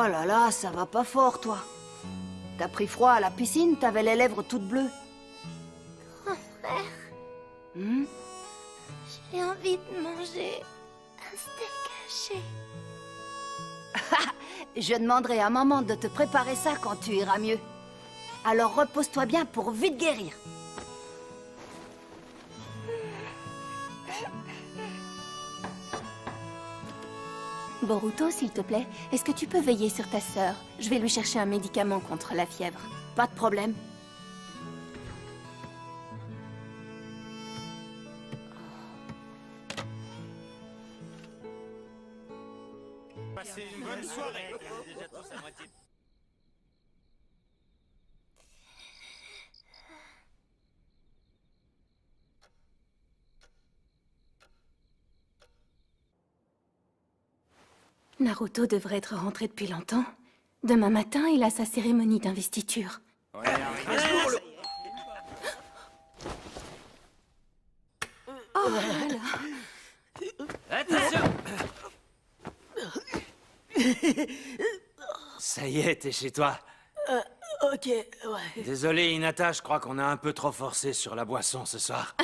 Oh là là, ça va pas fort, toi. T'as pris froid à la piscine, t'avais les lèvres toutes bleues. Grand frère, Hmm? j'ai envie de manger un steak haché. Je demanderai à maman de te préparer ça quand tu iras mieux. Alors repose-toi bien pour vite guérir. Boruto, s'il te plaît, est-ce que tu peux veiller sur ta sœur? Je vais lui chercher un médicament contre la fièvre. Pas de problème. Passez une bonne soirée. Déjà tous à moitié. Naruto devrait être rentré depuis longtemps. Demain matin, il a sa cérémonie d'investiture. Oh là là. Attention. Ça y est, t'es chez toi. Ok, ouais. Désolé, Hinata, je crois qu'on a un peu trop forcé sur la boisson ce soir.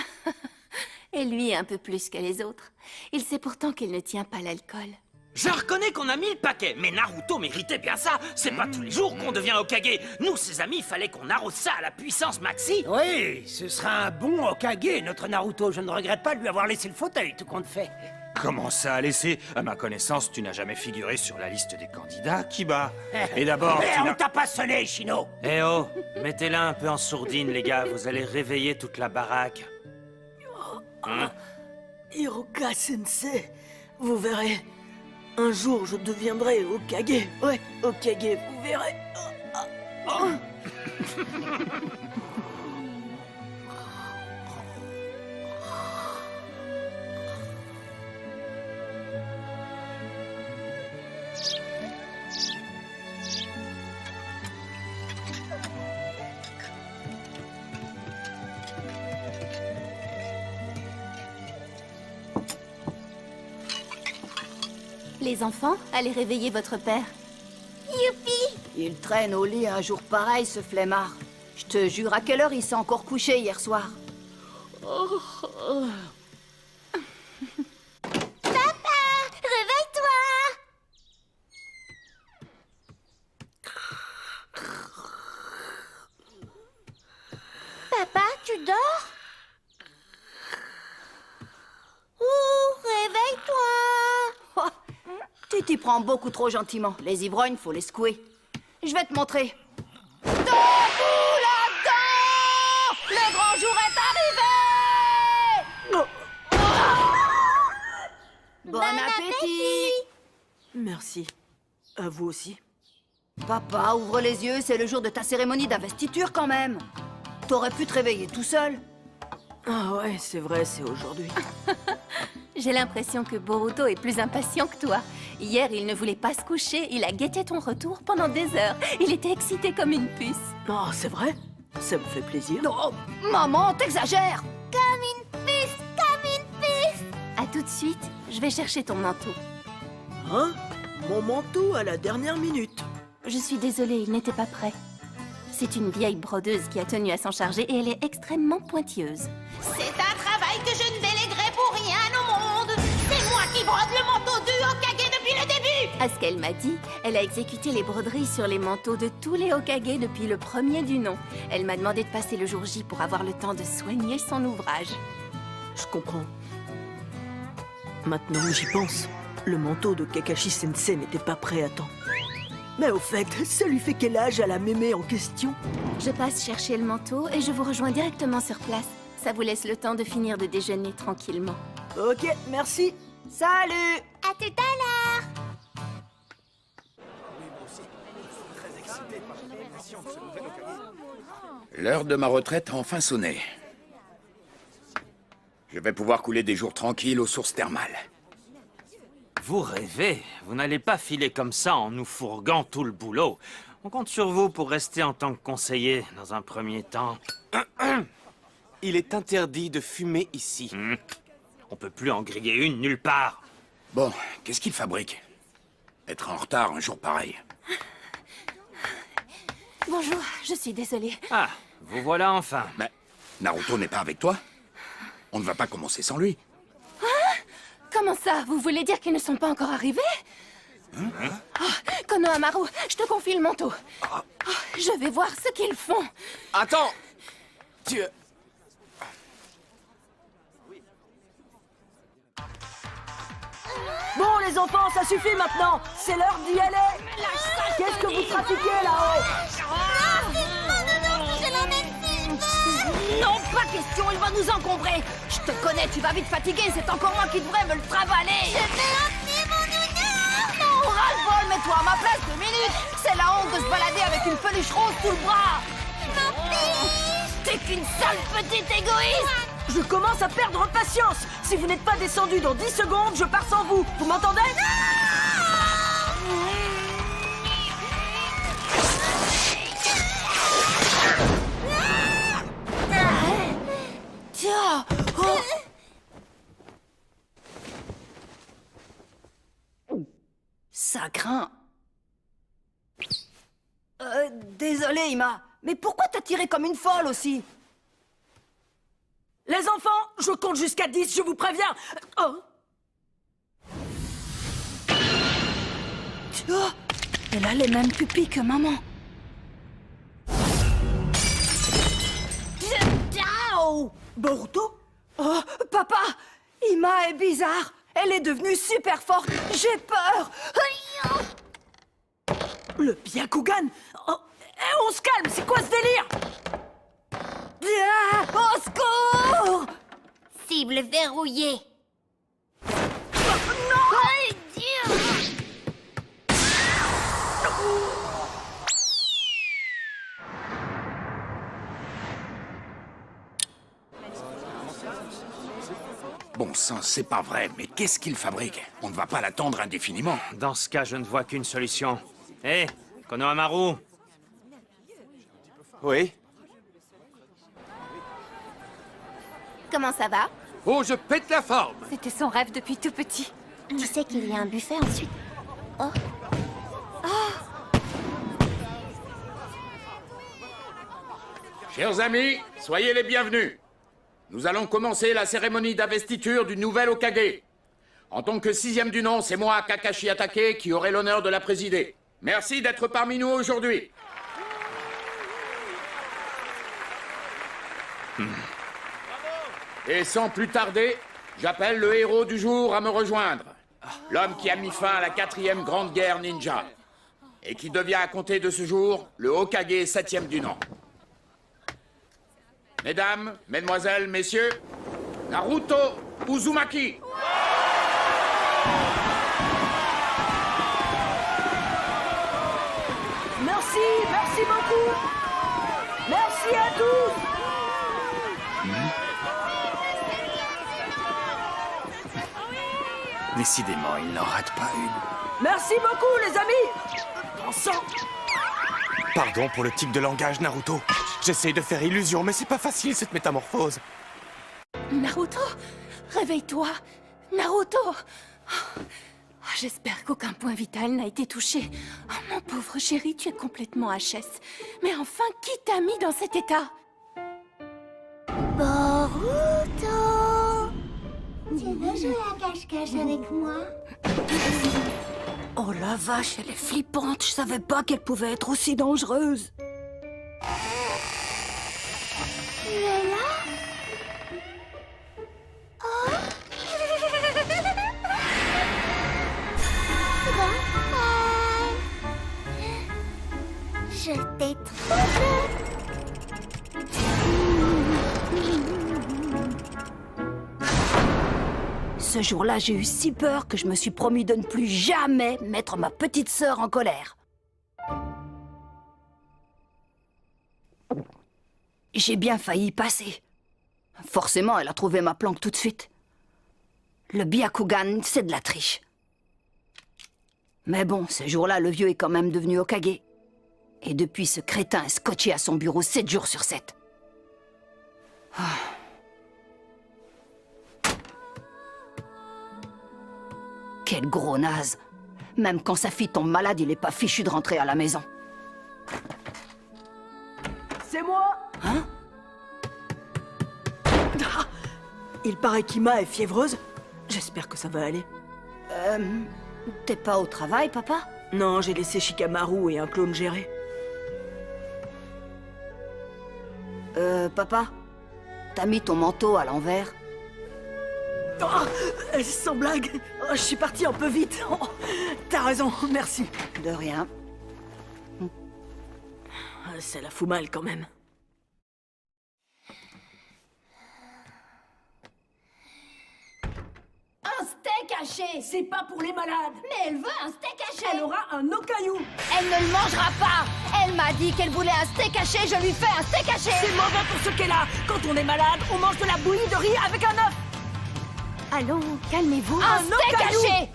Et lui, un peu plus que les autres. Il sait pourtant qu'il ne tient pas l'alcool. Je reconnais qu'on a mis le paquet, mais Naruto méritait bien ça. C'est pas tous les jours qu'on devient Hokage. Nous, ses amis, fallait qu'on arrose ça à la puissance maxi. Oui, ce sera un bon Hokage, notre Naruto. Je ne regrette pas de lui avoir laissé le fauteuil, tout compte fait. Comment ça a laissé? À ma connaissance, tu n'as jamais figuré sur la liste des candidats, Kiba. Et d'abord, Mais tu on n'as... t'a pas sonné, Shino. Eh oh, mettez-la un peu en sourdine, les gars. Vous allez réveiller toute la baraque. Hein? Hiroka Sensei, vous verrez. Un jour, je deviendrai Hokage. Ouais, Hokage, vous verrez. Les enfants, allez réveiller votre père. Youpi! Il traîne au lit un jour pareil, ce flemmard. Je te jure, à quelle heure il s'est encore couché hier soir? Papa, réveille-toi! Papa, tu dors? Ouh, réveille-toi! Oh, tu t'y prends beaucoup trop gentiment. Les ivrognes, faut les secouer. Je vais te montrer. Debout là-dedans! Le grand jour est arrivé! Bon appétit! Merci. À vous aussi. Papa, ouvre les yeux, c'est le jour de ta cérémonie d'investiture quand même. T'aurais pu te réveiller tout seul. Ah ouais, c'est vrai, c'est aujourd'hui. J'ai l'impression que Boruto est plus impatient que toi. Hier, il ne voulait pas se coucher, il a guetté ton retour pendant des heures. Il était excité comme une puce. Oh, c'est vrai? Ça me fait plaisir. Non, maman, t'exagères! Comme une puce, comme une puce! À tout de suite, je vais chercher ton manteau. Hein? Mon manteau à la dernière minute. Je suis désolée, il n'était pas prêt. C'est une vieille brodeuse qui a tenu à s'en charger et elle est extrêmement pointilleuse. C'est un travail que je ne déléguerai pour rien au monde! C'est moi qui brode le manteau du Hokage depuis le début! À ce qu'elle m'a dit, elle a exécuté les broderies sur les manteaux de tous les Hokage depuis le premier du nom. Elle m'a demandé de passer le jour J pour avoir le temps de soigner son ouvrage. Je comprends. Maintenant que j'y pense, le manteau de Kakashi Sensei n'était pas prêt à temps. Mais au fait, ça lui fait quel âge à la mémé en question? Je passe chercher le manteau et je vous rejoins directement sur place. Ça vous laisse le temps de finir de déjeuner tranquillement. Ok, merci. Salut! À tout à l'heure! L'heure de ma retraite a enfin sonné. Je vais pouvoir couler des jours tranquilles aux sources thermales. Vous rêvez? Vous n'allez pas filer comme ça en nous fourguant tout le boulot. On compte sur vous pour rester en tant que conseiller dans un premier temps. Il est interdit de fumer ici. On peut plus en griller une nulle part. Bon, qu'est-ce qu'il fabrique? Être en retard un jour pareil. Bonjour, je suis désolée. Ah, vous voilà enfin. Mais Naruto n'est pas avec toi? On ne va pas commencer sans lui. Comment ça? Vous voulez dire qu'ils ne sont pas encore arrivés? Konohamaru, je te confie le manteau. Je vais voir ce qu'ils font. Attends! Tu... Bon, les enfants, ça suffit maintenant. C'est l'heure d'y aller. Qu'est-ce que vous trafiquez là-haut? Non, pas question, il va nous encombrer. Je te connais, tu vas vite fatiguer, c'est encore moi qui devrais me le travaler. Je vais emmener mon nounours. Non, ras-le-bol, mets-toi à ma place 2 minutes. C'est la honte de se balader avec une peluche rose sous le bras. T'es qu'une sale petite égoïste. Je commence à perdre patience. Si vous n'êtes pas descendu dans 10 secondes, je pars sans vous. Vous m'entendez? Tiens. Oh. Ça craint. Désolé, Ima. Mais pourquoi t'as tiré comme une folle aussi? Les enfants, je compte jusqu'à 10, je vous préviens. Oh. Oh, elle a les mêmes pupilles que maman. Ciao! Boruto? Oh, papa! Ima est bizarre. Elle est devenue super forte. J'ai peur. Le Byakugan? Oh, on se calme, c'est quoi ce délire? Ah, au secours! Cible verrouillée. Bon sang, c'est pas vrai, mais qu'est-ce qu'il fabrique? On ne va pas l'attendre indéfiniment. Dans ce cas, je ne vois qu'une solution. Hé, Konohamaru! Oui? Comment ça va? Oh, je pète la forme! C'était son rêve depuis tout petit. Tu sais qu'il y a un buffet ensuite. Chers amis, soyez les bienvenus. Nous allons commencer la cérémonie d'investiture du nouvel Hokage. En tant que 6e du nom, c'est moi, Kakashi Hatake, qui aurai l'honneur de la présider. Merci d'être parmi nous aujourd'hui. Et sans plus tarder, j'appelle le héros du jour à me rejoindre. L'homme qui a mis fin à la 4e grande guerre ninja. Et qui devient à compter de ce jour le Hokage 7e du nom. Mesdames, mesdemoiselles, messieurs, Naruto Uzumaki. Merci, merci beaucoup. Merci à tous. Décidément, il n'en rate pas une. Merci beaucoup, les amis. Bon sang. Pardon pour le tic de langage, Naruto. J'essaie de faire illusion, mais c'est pas facile, cette métamorphose. Naruto, réveille-toi. Naruto. J'espère qu'aucun point vital n'a été touché. Oh, mon pauvre chéri, tu es complètement HS. Mais enfin, qui t'a mis dans cet état? Boruto. Tu veux jouer à cache-cache avec moi? Oh la vache, elle est flippante. Je savais pas qu'elle pouvait être aussi dangereuse. Tu es là? Oh. Je t'ai trouvé. Ce jour-là, j'ai eu si peur que je me suis promis de ne plus jamais mettre ma petite sœur en colère. J'ai bien failli y passer. Forcément, elle a trouvé ma planque tout de suite. Le Byakugan, c'est de la triche. Mais bon, ce jour-là, le vieux est quand même devenu Hokage. Et depuis, ce crétin est scotché à son bureau 7 jours sur 7. Quel gros naze. Même quand sa fille tombe malade, il est pas fichu de rentrer à la maison. c'est moi. Hein? Ah, il paraît qu'Ima est fiévreuse. J'espère que ça va aller. T'es pas au travail, papa? Non, j'ai laissé Shikamaru et un clone gérer. Papa? T'as mis ton manteau à l'envers? Oh, sans blague, oh, je suis parti un peu vite. Oh, t'as raison, merci. De rien. Ça la fout mal quand même. Un steak haché! C'est pas pour les malades. Mais elle veut un steak haché! Elle aura un okayu. Elle ne le mangera pas! Elle m'a dit qu'elle voulait un steak haché, je lui fais un steak haché! C'est mauvais pour ce qu'elle a. Quand on est malade, on mange de la bouillie de riz avec un œuf. Allons, calmez-vous. Un steak okayu! haché!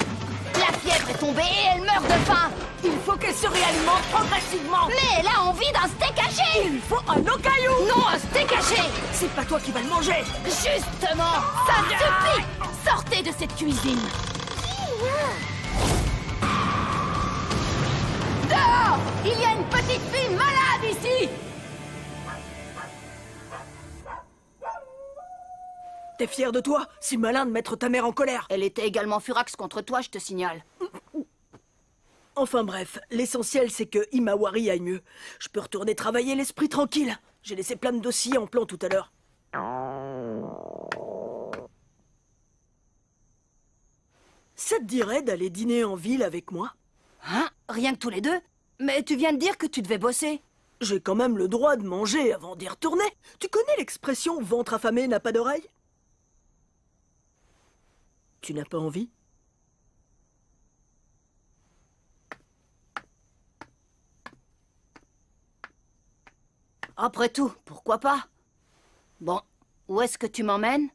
La fièvre est tombée et elle meurt de faim! Il faut qu'elle se réalimente progressivement. Mais elle a envie d'un steak haché! Il faut un okayu. Non, un steak haché! C'est pas toi qui vas le manger. Justement! Ça suffit! Sortez de cette cuisine! Dehors! Il y a une petite fille malade ici! T'es fier de toi? C'est malin de mettre ta mère en colère. Elle était également furax contre toi, je te signale. Enfin bref, l'essentiel c'est que Himawari aille mieux. Je peux retourner travailler l'esprit tranquille. J'ai laissé plein de dossiers en plan tout à l'heure. Ça te dirait d'aller dîner en ville avec moi? Hein? Rien que tous les deux? Mais tu viens de dire que tu devais bosser. J'ai quand même le droit de manger avant d'y retourner. Tu connais l'expression « ventre affamé n'a pas d'oreille » ? Tu n'as pas envie? Après tout, pourquoi pas? Bon, où est-ce que tu m'emmènes?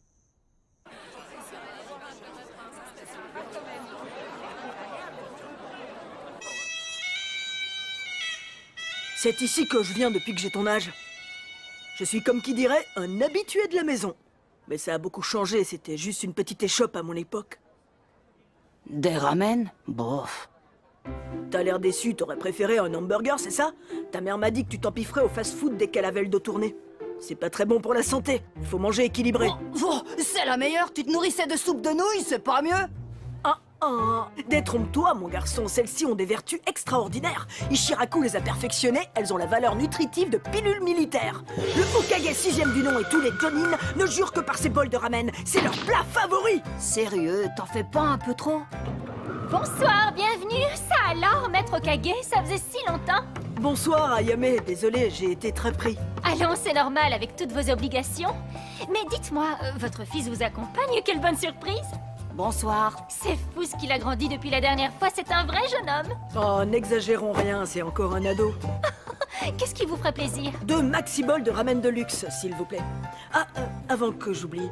C'est ici que je viens depuis que j'ai ton âge. Je suis comme qui dirait un habitué de la maison. Mais ça a beaucoup changé, c'était juste une petite échoppe à mon époque. Des ramen? Bof. T'as l'air déçu, t'aurais préféré un hamburger, c'est ça? Ta mère m'a dit que tu t'empiffrais au fast-food dès qu'elle avait le dos tourné. C'est pas très bon pour la santé, il faut manger équilibré. Oh, c'est la meilleure, tu te nourrissais de soupe de nouilles, c'est pas mieux? Détrompe-toi, mon garçon, celles-ci ont des vertus extraordinaires. Ishiraku les a perfectionnées, elles ont la valeur nutritive de pilules militaires. Le Hokage 6e du nom et tous les Jonin ne jurent que par ces bols de ramen. C'est leur plat favori. Sérieux, t'en fais pas un peu trop? Bonsoir, bienvenue. Ça alors, maître Okage, ça faisait si longtemps. Bonsoir, Ayame, désolé, j'ai été très pris. Allons, c'est normal avec toutes vos obligations. Mais dites-moi, votre fils vous accompagne? Quelle bonne surprise! Bonsoir. C'est fou ce qu'il a grandi depuis la dernière fois, c'est un vrai jeune homme. Oh, n'exagérons rien, c'est encore un ado. Qu'est-ce qui vous ferait plaisir? 2 maxi bols de ramen de luxe, s'il vous plaît. Ah, avant que j'oublie.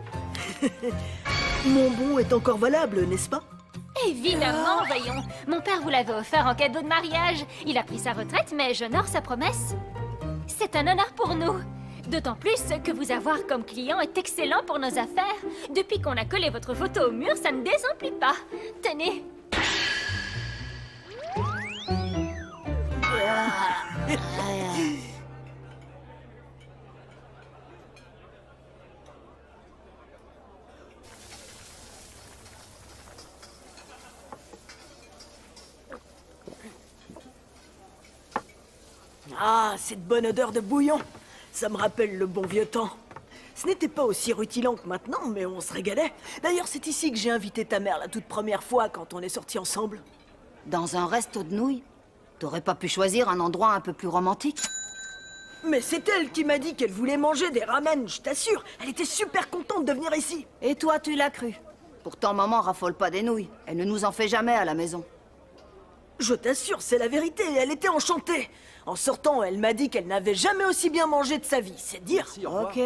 Mon bon est encore valable, n'est-ce pas? Évidemment, voyons. Mon père vous l'avait offert en cadeau de mariage. Il a pris sa retraite, mais j'honore sa promesse. C'est un honneur pour nous. D'autant plus que vous avoir comme client est excellent pour nos affaires. Depuis qu'on a collé votre photo au mur, ça ne désemplit pas. Tenez. Ah, cette bonne odeur de bouillon. Ça me rappelle le bon vieux temps. Ce n'était pas aussi rutilant que maintenant, mais on se régalait. D'ailleurs, c'est ici que j'ai invité ta mère la toute première fois quand on est sortis ensemble. Dans un resto de nouilles? T'aurais pas pu choisir un endroit un peu plus romantique? Mais c'est elle qui m'a dit qu'elle voulait manger des ramen, je t'assure. Elle était super contente de venir ici. Et toi, tu l'as cru. Pourtant, maman raffole pas des nouilles. Elle ne nous en fait jamais à la maison. Je t'assure, c'est la vérité, elle était enchantée. En sortant, elle m'a dit qu'elle n'avait jamais aussi bien mangé de sa vie, c'est dire. Ok.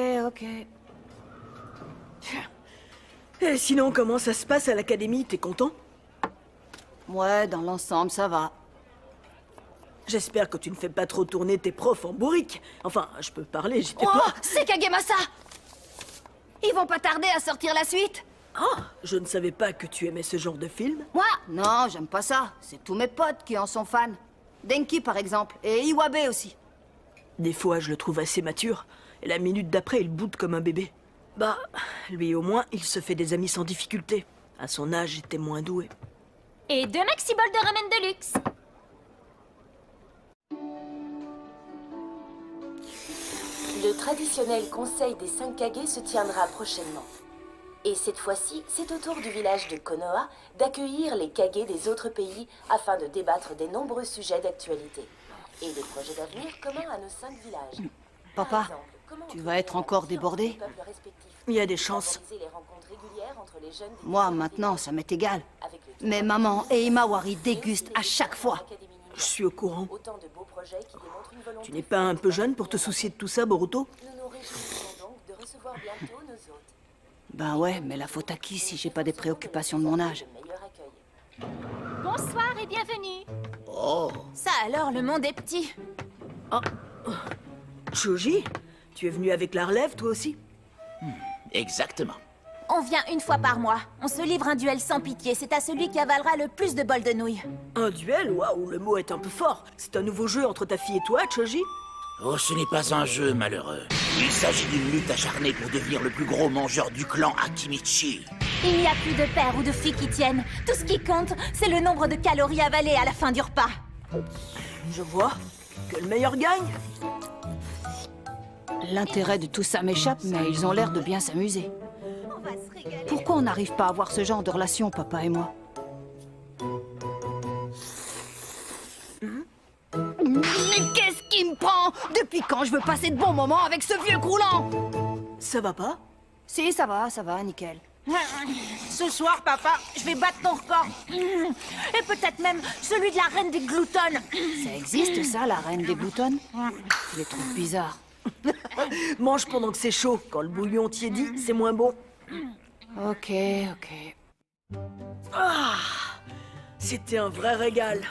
Et sinon, comment ça se passe à l'académie? T'es content? Ouais, dans l'ensemble, ça va. J'espère que tu ne fais pas trop tourner tes profs en bourrique. Enfin, je peux parler, j'étais Oh, pas... c'est Kagemasa! Ils vont pas tarder à sortir la suite. Ah, je ne savais pas que tu aimais ce genre de film. Moi? Non, j'aime pas ça. C'est tous mes potes qui en sont fans. Denki, par exemple, et Iwabe aussi. Des fois, je le trouve assez mature, et la minute d'après, il boude comme un bébé. Bah, lui au moins, il se fait des amis sans difficulté. À son âge, j'étais moins doué. Et 2 maxi-bols de ramen de luxe. Le traditionnel conseil des 5 Kage se tiendra prochainement. Et cette fois-ci, c'est au tour du village de Konoha d'accueillir les Kage des autres pays afin de débattre des nombreux sujets d'actualité et des projets d'avenir communs à nos 5 villages. Papa, Par exemple, comment tu vas être encore débordé? les peuples respectifs, Il y a des chances. favoriser les rencontres régulières entre les jeunes des Moi, différents maintenant, villages ça m'est égal. avec le Mais maman et Imawari dégustent à chaque fois. Académie Ninja. Je suis au courant. Autant de beaux projets qui démontrent une volonté Tu n'es pas un peu jeune pour te soucier de tout ça, Boruto? Nous nous réjouissons donc de recevoir bientôt nos hôtes. Ben ouais, mais la faute à qui si j'ai pas des préoccupations de mon âge? Le meilleur accueil. Bonsoir et bienvenue. Ça alors, le monde est petit. Choji, tu es venu avec la relève, toi aussi? Exactement. On vient une fois par mois. On se livre un duel sans pitié. C'est à celui qui avalera le plus de bols de nouilles. Un duel? Waouh, le mot est un peu fort. C'est un nouveau jeu entre ta fille et toi, Choji? Oh, ce n'est pas un jeu, malheureux. Il s'agit d'une lutte acharnée pour devenir le plus gros mangeur du clan Akimichi. Il n'y a plus de père ou de fille qui tiennent. Tout ce qui compte, c'est le nombre de calories avalées à la fin du repas. Je vois. Que le meilleur gagne? L'intérêt de tout ça m'échappe, mais ils ont l'air de bien s'amuser. On va se régaler. Pourquoi on n'arrive pas à avoir ce genre de relation, papa et moi? Mais qu'est-ce qui me prend? Depuis quand je veux passer de bons moments avec ce vieux croulant? Ça va pas? Si, ça va, nickel. Ce soir, papa, je vais battre ton record. Et peut-être même celui de la reine des gloutonnes. Ça existe, ça, la reine des gloutonnes? Je les trouve bizarres. Mange pendant que c'est chaud. Quand le bouillon tiédit, c'est moins bon. Ok, ok. C'était un vrai régal.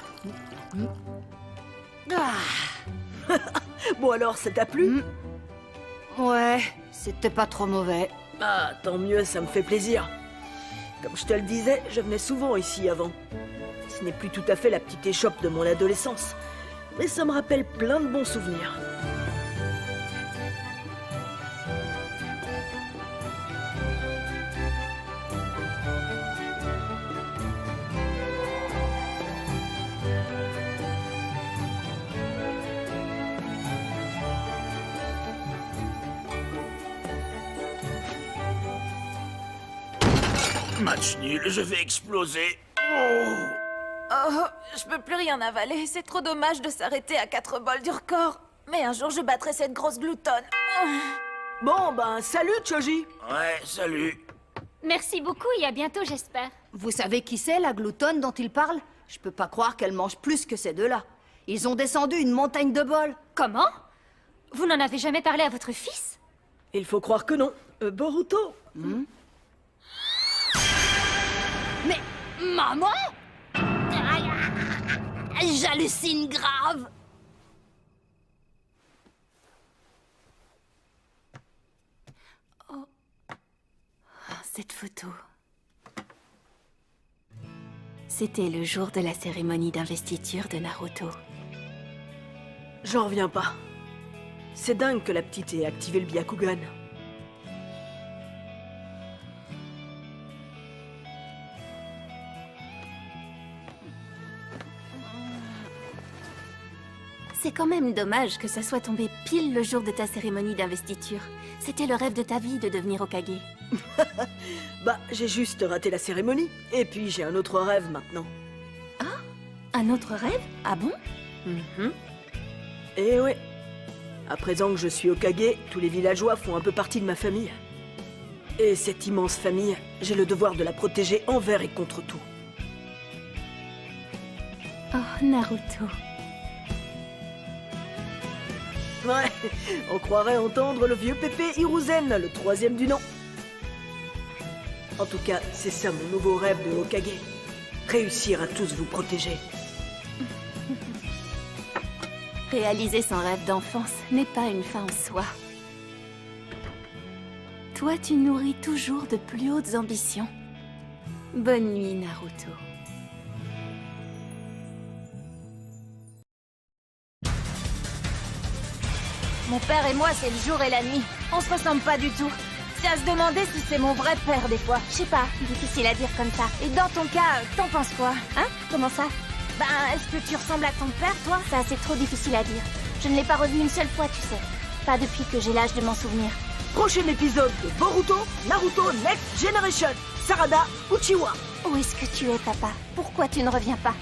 Bon alors, ça t'a plu? Ouais, c'était pas trop mauvais. Ah, tant mieux, ça me fait plaisir. Comme je te le disais, je venais souvent ici avant. Ce n'est plus tout à fait la petite échoppe de mon adolescence, mais ça me rappelle plein de bons souvenirs. Match nul, je vais exploser. Oh, je peux plus rien avaler. C'est trop dommage de s'arrêter à 4 bols du record. Mais un jour, je battrai cette grosse gloutonne. Bon, ben, salut, Choji. Ouais, salut. Merci beaucoup et à bientôt, j'espère. Vous savez qui c'est, la gloutonne dont il parle? Je peux pas croire qu'elle mange plus que ces deux-là. Ils ont descendu une montagne de bols. Comment? Vous n'en avez jamais parlé à votre fils? Il faut croire que non. Boruto. Mais, maman? J'hallucine grave. Cette photo. C'était le jour de la cérémonie d'investiture de Naruto. J'en reviens pas. C'est dingue que la petite ait activé le Byakugan. C'est quand même dommage que ça soit tombé pile le jour de ta cérémonie d'investiture. C'était le rêve de ta vie de devenir Hokage. Bah, j'ai juste raté la cérémonie. Et puis, j'ai un autre rêve maintenant. Un autre rêve? Ah bon? Et ouais. À présent que je suis Hokage, tous les villageois font un peu partie de ma famille. Et cette immense famille, j'ai le devoir de la protéger envers et contre tout. Oh, Naruto. Ouais, on croirait entendre le vieux Pépé Hiruzen, le troisième du nom. En tout cas, c'est ça mon nouveau rêve de Hokage. Réussir à tous vous protéger. Réaliser son rêve d'enfance n'est pas une fin en soi. Toi, tu nourris toujours de plus hautes ambitions. Bonne nuit, Naruto. Mon père et moi, c'est le jour et la nuit. On se ressemble pas du tout. C'est à se demander si c'est mon vrai père des fois. Je sais pas, difficile à dire comme ça. Et dans ton cas, t'en penses quoi? Hein? Comment ça? Ben, est-ce que tu ressembles à ton père, toi? Ça, c'est trop difficile à dire. Je ne l'ai pas revu une seule fois, tu sais. Pas depuis que j'ai l'âge de m'en souvenir. Prochain épisode de Boruto, Naruto Next Generation. Sarada Uchiwa. Où est-ce que tu es, papa? Pourquoi tu ne reviens pas?